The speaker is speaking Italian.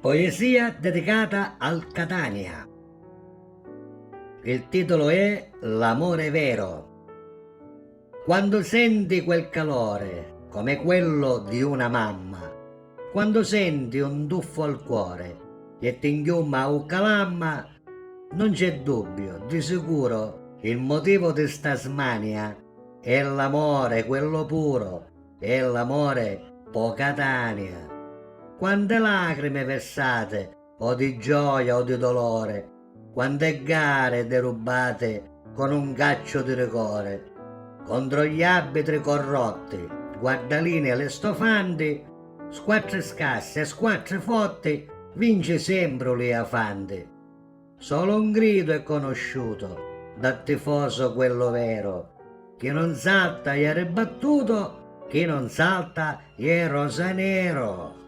Poesia dedicata al Catania. Il titolo è L'amore vero. Quando senti quel calore, come quello di una mamma, quando senti un tuffo al cuore e ti inchiuma un calamma, non c'è dubbio, di sicuro il motivo di sta smania è l'amore, quello puro, è l'amore Catania. Quante lacrime versate, o di gioia o di dolore, quante gare derubate con un gaccio di rigore, contro gli arbitri corrotti, guardaline e le stofanti, squadre scasse e squadre forti, vince sempre Liafanti. Solo un grido è conosciuto dal tifoso quello vero, chi non salta è ribattuto, chi non salta è rosanero.